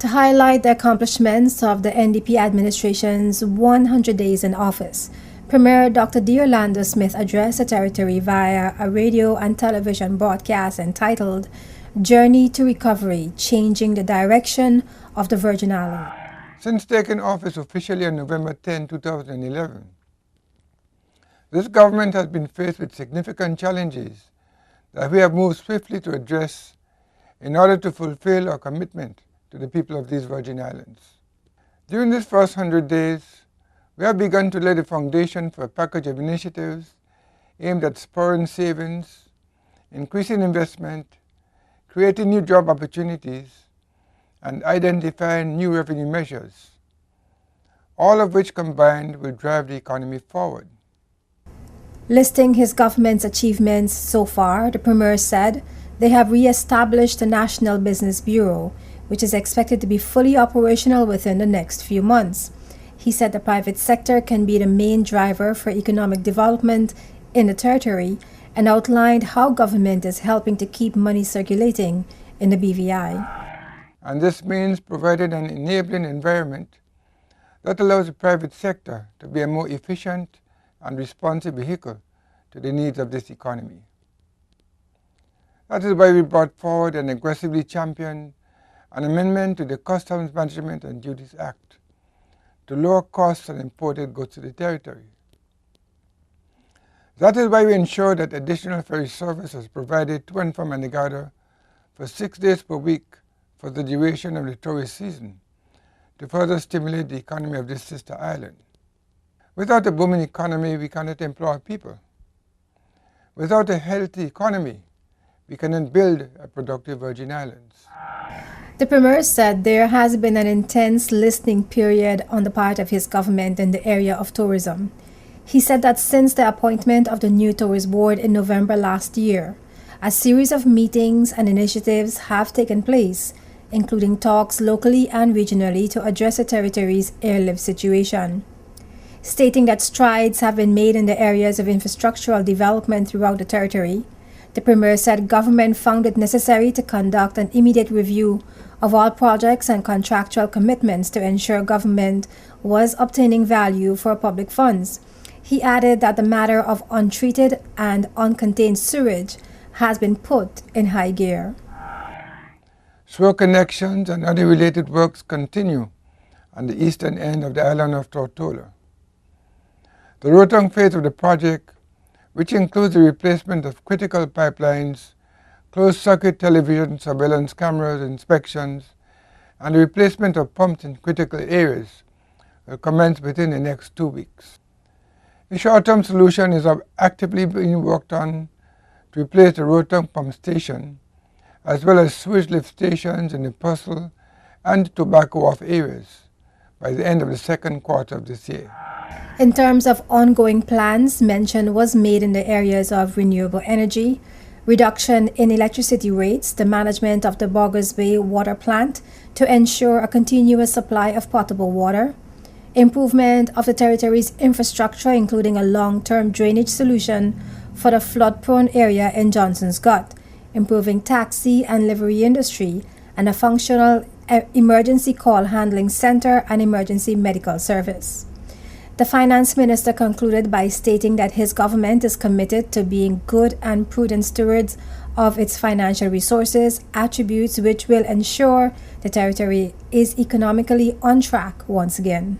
To highlight the accomplishments of the NDP administration's 100 days in office, Premier Dr. D'Orlando Smith addressed the territory via a radio and television broadcast entitled Journey to Recovery, Changing the Direction of the Virgin Islands. Since taking office officially on November 10, 2011, this government has been faced with significant challenges that we have moved swiftly to address in order to fulfill our commitment to the people of these Virgin Islands. During these first 100 days, we have begun to lay the foundation for a package of initiatives aimed at spurring savings, increasing investment, creating new job opportunities, and identifying new revenue measures, all of which combined will drive the economy forward. Listing his government's achievements so far, the Premier said they have re-established the National Business Bureau, which is expected to be fully operational within the next few months. He said the private sector can be the main driver for economic development in the territory and outlined how government is helping to keep money circulating in the BVI. And this means providing an enabling environment that allows the private sector to be a more efficient and responsive vehicle to the needs of this economy. That is why we brought forward and aggressively championed an amendment to the Customs Management and Duties Act to lower costs on imported goods to the territory. That is why we ensure that additional ferry service is provided to and from Anegada for 6 days per week for the duration of the tourist season to further stimulate the economy of this sister island. Without a booming economy, we cannot employ people. Without a healthy economy, we cannot build a productive Virgin Islands. The Premier said there has been an intense listening period on the part of his government in the area of tourism. He said that since the appointment of the new Tourist Board in November last year, a series of meetings and initiatives have taken place, including talks locally and regionally to address the territory's airlift situation. Stating that strides have been made in the areas of infrastructural development throughout the territory, the Premier said government found it necessary to conduct an immediate review of all projects and contractual commitments to ensure government was obtaining value for public funds. He added that the matter of untreated and uncontained sewage has been put in high gear. Sewer connections and other related works continue on the eastern end of the island of Tortola. The Rotong phase of the project, which includes the replacement of critical pipelines, closed-circuit television surveillance cameras inspections, and the replacement of pumps in critical areas, will commence within the next 2 weeks. The short-term solution is actively being worked on to replace the Rotong pump station, as well as sewage lift stations in the Purcell and Tobacco Wharf areas by the end of the second quarter of this year. In terms of ongoing plans, mention was made in the areas of renewable energy, reduction in electricity rates, the management of the Boggers Bay water plant to ensure a continuous supply of potable water, improvement of the territory's infrastructure, including a long-term drainage solution for the flood-prone area in Johnson's Gut, improving taxi and livery industry, and a functional emergency call handling center and emergency medical service. The finance minister concluded by stating that his government is committed to being good and prudent stewards of its financial resources, attributes which will ensure the territory is economically on track once again.